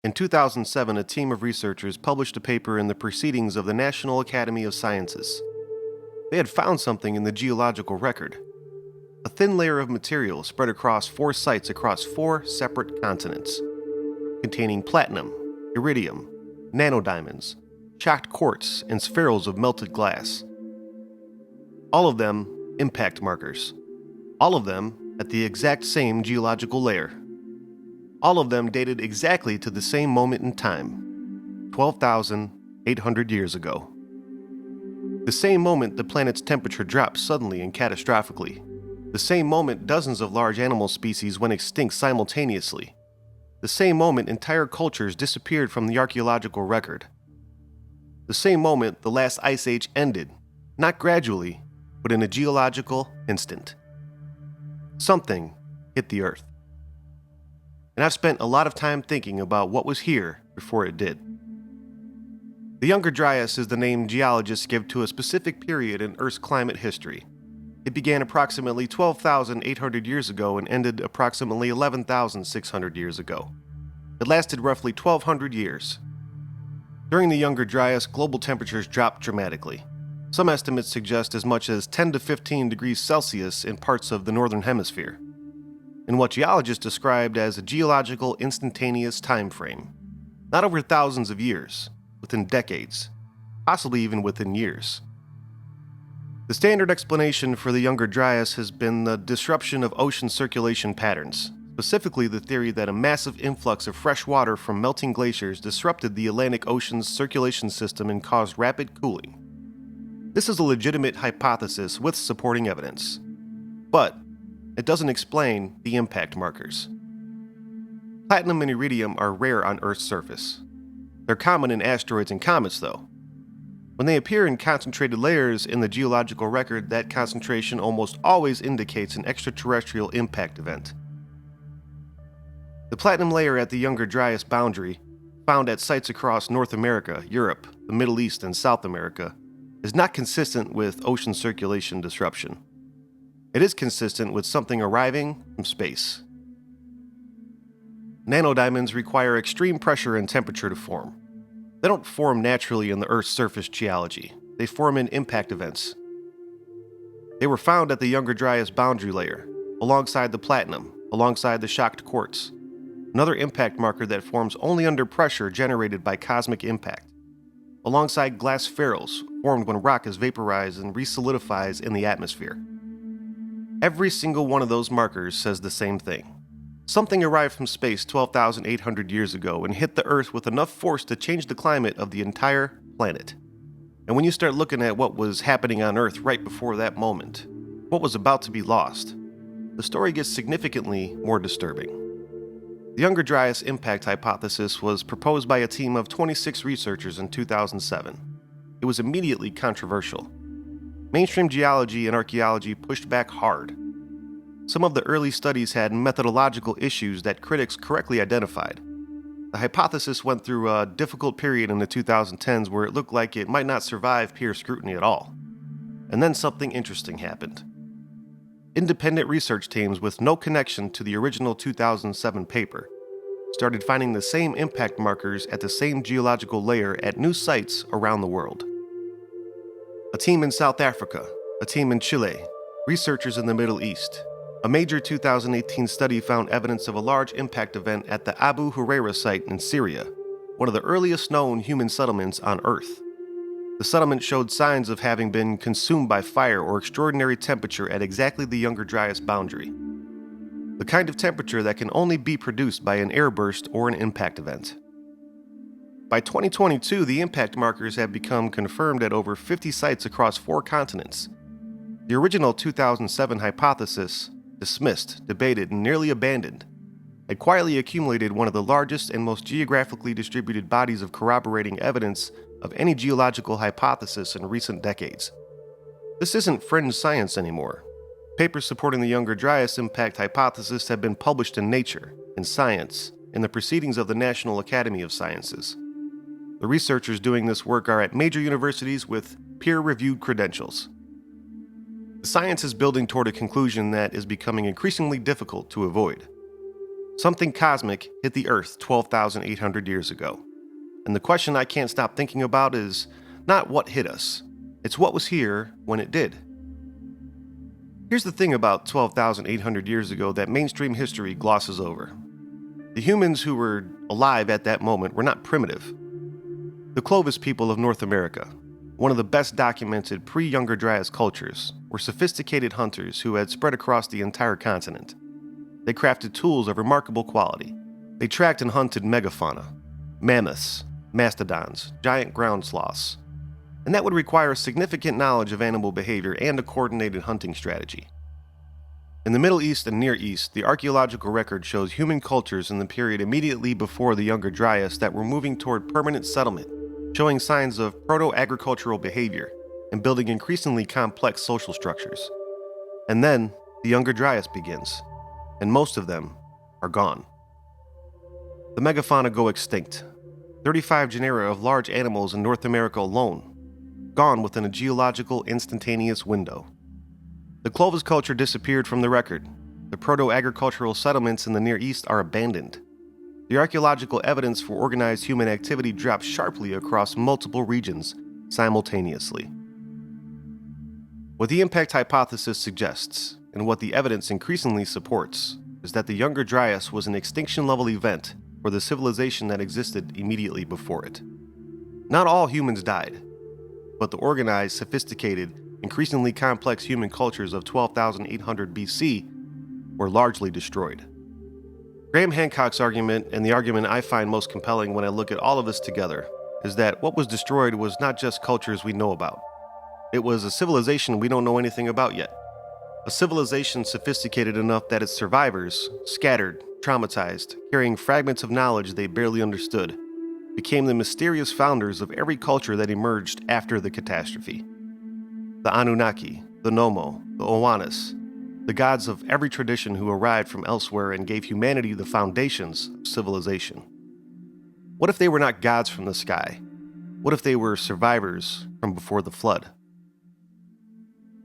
In 2007, a team of researchers published a paper in the Proceedings of the National Academy of Sciences. They had found something in the geological record. A thin layer of material spread across 4 sites across 4 separate continents, containing platinum, iridium, nanodiamonds, shocked quartz, and spherules of melted glass. All of them impact markers. All of them at the exact same geological layer. All of them dated exactly to the same moment in time, 12,800 years ago. The same moment the planet's temperature dropped suddenly and catastrophically. The same moment dozens of large animal species went extinct simultaneously. The same moment entire cultures disappeared from the archaeological record. The same moment the last ice age ended, not gradually, but in a geological instant. Something hit the Earth. And I've spent a lot of time thinking about what was here before it did. The Younger Dryas is the name geologists give to a specific period in Earth's climate history. It began approximately 12,800 years ago and ended approximately 11,600 years ago. It lasted roughly 1,200 years. During the Younger Dryas, global temperatures dropped dramatically. Some estimates suggest as much as 10 to 15 degrees Celsius in parts of the northern hemisphere, in what geologists described as a geological instantaneous timeframe. Not over thousands of years, within decades, possibly even within years. The standard explanation for the Younger Dryas has been the disruption of ocean circulation patterns, specifically the theory that a massive influx of fresh water from melting glaciers disrupted the Atlantic Ocean's circulation system and caused rapid cooling. This is a legitimate hypothesis with supporting evidence, but it doesn't explain the impact markers. Platinum and iridium are rare on Earth's surface. They're common in asteroids and comets, though. When they appear in concentrated layers in the geological record, that concentration almost always indicates an extraterrestrial impact event. The platinum layer at the Younger Dryas boundary, found at sites across North America, Europe, the Middle East, and South America, is not consistent with ocean circulation disruption. It is consistent with something arriving from space. Nanodiamonds require extreme pressure and temperature to form. They don't form naturally in the Earth's surface geology. They form in impact events. They were found at the Younger Dryas boundary layer, alongside the platinum, alongside the shocked quartz, another impact marker that forms only under pressure generated by cosmic impact, alongside glass spherules formed when rock is vaporized and resolidifies in the atmosphere. Every single one of those markers says the same thing. Something arrived from space 12,800 years ago and hit the Earth with enough force to change the climate of the entire planet. And when you start looking at what was happening on Earth right before that moment, what was about to be lost, the story gets significantly more disturbing. The Younger Dryas Impact Hypothesis was proposed by a team of 26 researchers in 2007. It was immediately controversial. Mainstream geology and archaeology pushed back hard. Some of the early studies had methodological issues that critics correctly identified. The hypothesis went through a difficult period in the 2010s where it looked like it might not survive peer scrutiny at all. And then something interesting happened. Independent research teams with no connection to the original 2007 paper started finding the same impact markers at the same geological layer at new sites around the world. A team in South Africa, a team in Chile, researchers in the Middle East. A major 2018 study found evidence of a large impact event at the Abu Huraira site in Syria, one of the earliest known human settlements on Earth. The settlement showed signs of having been consumed by fire or extraordinary temperature at exactly the Younger Dryas boundary, the kind of temperature that can only be produced by an airburst or an impact event. By 2022, the impact markers have become confirmed at over 50 sites across 4 continents. The original 2007 hypothesis, dismissed, debated, and nearly abandoned, had quietly accumulated one of the largest and most geographically distributed bodies of corroborating evidence of any geological hypothesis in recent decades. This isn't fringe science anymore. Papers supporting the Younger Dryas Impact Hypothesis have been published in Nature, in Science, in the Proceedings of the National Academy of Sciences. The researchers doing this work are at major universities with peer-reviewed credentials. The science is building toward a conclusion that is becoming increasingly difficult to avoid. Something cosmic hit the Earth 12,800 years ago. And the question I can't stop thinking about is not what hit us, it's what was here when it did. Here's the thing about 12,800 years ago that mainstream history glosses over. The humans who were alive at that moment were not primitive. The Clovis people of North America, one of the best documented pre-Younger Dryas cultures, were sophisticated hunters who had spread across the entire continent. They crafted tools of remarkable quality. They tracked and hunted megafauna, mammoths, mastodons, giant ground sloths, and that would require significant knowledge of animal behavior and a coordinated hunting strategy. In the Middle East and Near East, the archaeological record shows human cultures in the period immediately before the Younger Dryas that were moving toward permanent settlement, showing signs of proto-agricultural behavior and building increasingly complex social structures. And then, the Younger Dryas begins, and most of them are gone. The megafauna go extinct. 35 genera of large animals in North America alone, gone within a geological instantaneous window. The Clovis culture disappeared from the record. The proto-agricultural settlements in the Near East are abandoned. The archaeological evidence for organized human activity drops sharply across multiple regions simultaneously. What the impact hypothesis suggests, and what the evidence increasingly supports, is that the Younger Dryas was an extinction-level event for the civilization that existed immediately before it. Not all humans died, but the organized, sophisticated, increasingly complex human cultures of 12,800 BC were largely destroyed. Graham Hancock's argument, and the argument I find most compelling when I look at all of this together, is that what was destroyed was not just cultures we know about. It was a civilization we don't know anything about yet. A civilization sophisticated enough that its survivors, scattered, traumatized, carrying fragments of knowledge they barely understood, became the mysterious founders of every culture that emerged after the catastrophe. The Anunnaki, the Nomo, the Oannes, the gods of every tradition who arrived from elsewhere and gave humanity the foundations of civilization. What if they were not gods from the sky? What if they were survivors from before the flood?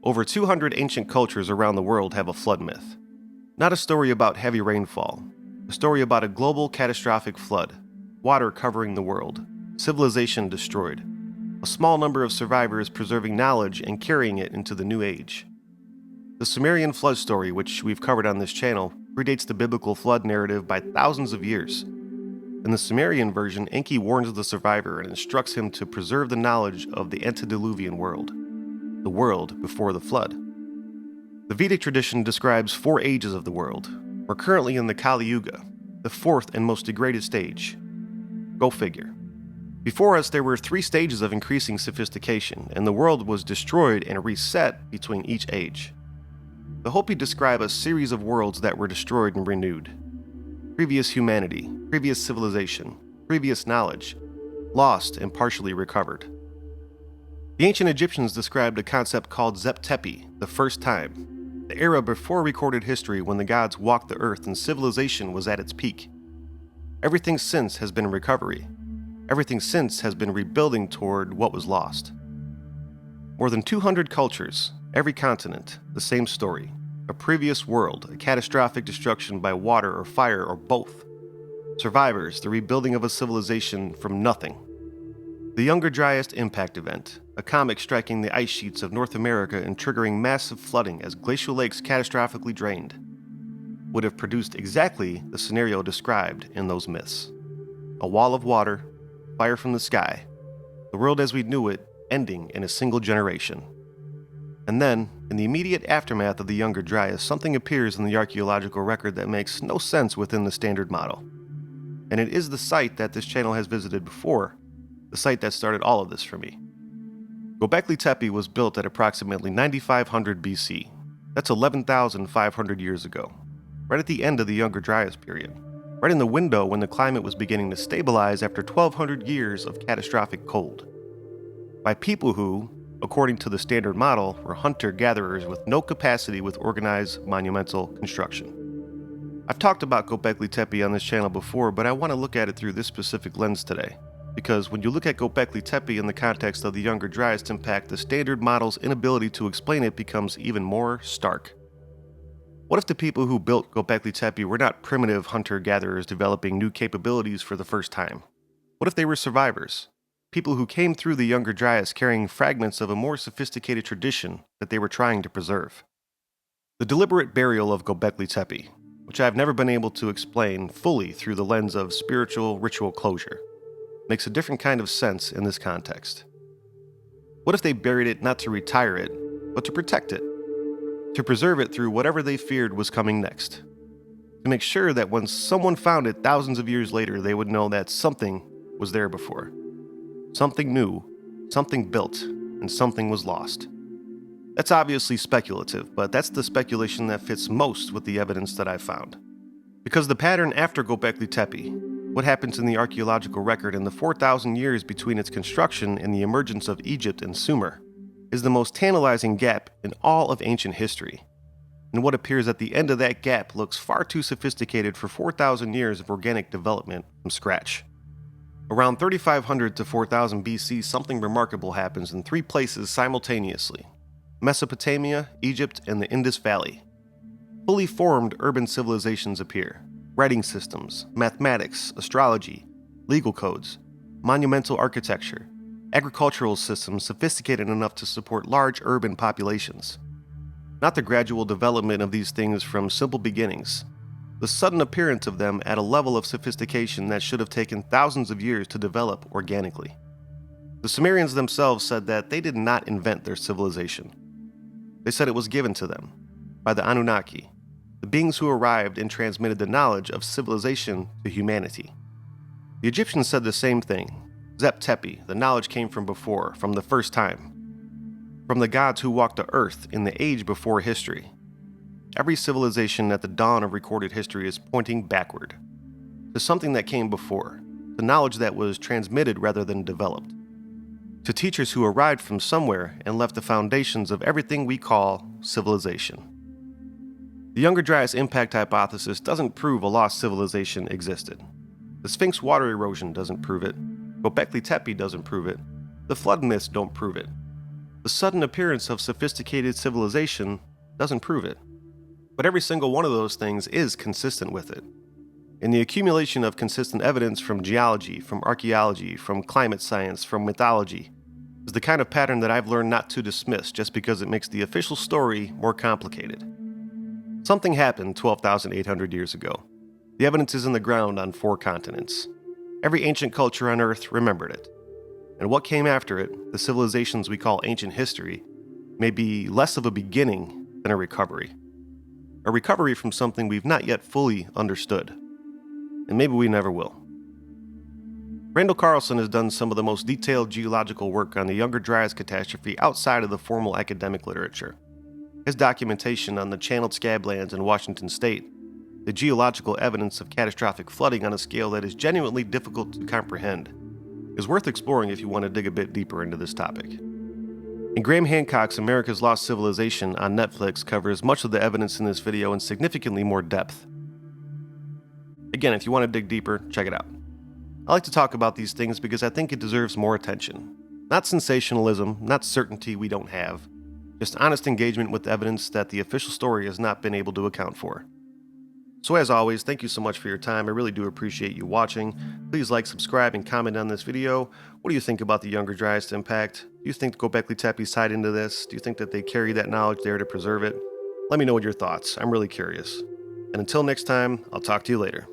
Over 200 ancient cultures around the world have a flood myth. Not a story about heavy rainfall, a story about a global catastrophic flood, water covering the world, civilization destroyed, a small number of survivors preserving knowledge and carrying it into the new age. The Sumerian flood story, which we've covered on this channel, predates the biblical flood narrative by thousands of years. In the Sumerian version, Enki warns the survivor and instructs him to preserve the knowledge of the antediluvian world, the world before the flood. The Vedic tradition describes 4 ages of the world. We're currently in the Kali Yuga, the 4th and most degraded stage. Go figure. Before us, there were 3 stages of increasing sophistication, and the world was destroyed and reset between each age. The Hopi describe a series of worlds that were destroyed and renewed. Previous humanity, previous civilization, previous knowledge, lost and partially recovered. The ancient Egyptians described a concept called Zep Tepi, the first time, the era before recorded history when the gods walked the earth and civilization was at its peak. Everything since has been recovery. Everything since has been rebuilding toward what was lost. More than 200 cultures, every continent, the same story. A previous world, a catastrophic destruction by water or fire or both. Survivors, the rebuilding of a civilization from nothing. The Younger Dryas Impact Event, a comet striking the ice sheets of North America and triggering massive flooding as glacial lakes catastrophically drained, would have produced exactly the scenario described in those myths. A wall of water, fire from the sky, the world as we knew it ending in a single generation. And then, in the immediate aftermath of the Younger Dryas, something appears in the archaeological record that makes no sense within the standard model. And it is the site that this channel has visited before, the site that started all of this for me. Gobekli Tepe was built at approximately 9500 BC. That's 11,500 years ago, right at the end of the Younger Dryas period, right in the window when the climate was beginning to stabilize after 1,200 years of catastrophic cold. By people who, according to the standard model, were hunter-gatherers with no capacity with organized monumental construction. I've talked about Gobekli Tepe on this channel before, but I want to look at it through this specific lens today. Because when you look at Gobekli Tepe in the context of the Younger Dryas impact, the standard model's inability to explain it becomes even more stark. What if the people who built Gobekli Tepe were not primitive hunter-gatherers developing new capabilities for the first time? What if they were survivors? People who came through the Younger Dryas carrying fragments of a more sophisticated tradition that they were trying to preserve. The deliberate burial of Gobekli Tepe, which I've never been able to explain fully through the lens of spiritual ritual closure, makes a different kind of sense in this context. What if they buried it not to retire it, but to protect it? To preserve it through whatever they feared was coming next. To make sure that when someone found it thousands of years later, they would know that something was there before. Something new, something built, and something was lost. That's obviously speculative, but that's the speculation that fits most with the evidence that I've found. Because the pattern after Gobekli Tepe, what happens in the archaeological record in the 4,000 years between its construction and the emergence of Egypt and Sumer, is the most tantalizing gap in all of ancient history. And what appears at the end of that gap looks far too sophisticated for 4,000 years of organic development from scratch. Around 3500 to 4000 BC, something remarkable happens in three places simultaneously: Mesopotamia, Egypt, and the Indus Valley. Fully formed urban civilizations appear: writing systems, mathematics, astrology, legal codes, monumental architecture, agricultural systems sophisticated enough to support large urban populations. Not the gradual development of these things from simple beginnings, the sudden appearance of them at a level of sophistication that should have taken thousands of years to develop organically. The Sumerians themselves said that they did not invent their civilization. They said it was given to them by the Anunnaki, the beings who arrived and transmitted the knowledge of civilization to humanity. The Egyptians said the same thing. Zep Tepi, the knowledge came from before, from the first time. From the gods who walked the earth in the age before history. Every civilization at the dawn of recorded history is pointing backward, to something that came before, to knowledge that was transmitted rather than developed, to teachers who arrived from somewhere and left the foundations of everything we call civilization. The Younger Dryas Impact Hypothesis doesn't prove a lost civilization existed. The Sphinx water erosion doesn't prove it. Gobekli Tepe doesn't prove it. The flood myths don't prove it. The sudden appearance of sophisticated civilization doesn't prove it. But every single one of those things is consistent with it. And the accumulation of consistent evidence from geology, from archaeology, from climate science, from mythology, is the kind of pattern that I've learned not to dismiss just because it makes the official story more complicated. Something happened 12,800 years ago. The evidence is in the ground on 4 continents. Every ancient culture on Earth remembered it. And what came after it, the civilizations we call ancient history, may be less of a beginning than a recovery. A recovery from something we've not yet fully understood. And maybe we never will. Randall Carlson has done some of the most detailed geological work on the Younger Dryas catastrophe outside of the formal academic literature. His documentation on the channeled scablands in Washington state, the geological evidence of catastrophic flooding on a scale that is genuinely difficult to comprehend, is worth exploring if you want to dig a bit deeper into this topic. And Graham Hancock's America's Lost Civilization on Netflix covers much of the evidence in this video in significantly more depth. Again, if you want to dig deeper, check it out. I like to talk about these things because I think it deserves more attention. Not sensationalism, not certainty we don't have, just honest engagement with evidence that the official story has not been able to account for. So as always, thank you so much for your time. I really do appreciate you watching. Please like, subscribe, and comment on this video. What do you think about the Younger Dryas impact? Do you think Gobekli Tepe tied into this? Do you think that they carry that knowledge there to preserve it? Let me know what your thoughts. I'm really curious. And until next time, I'll talk to you later.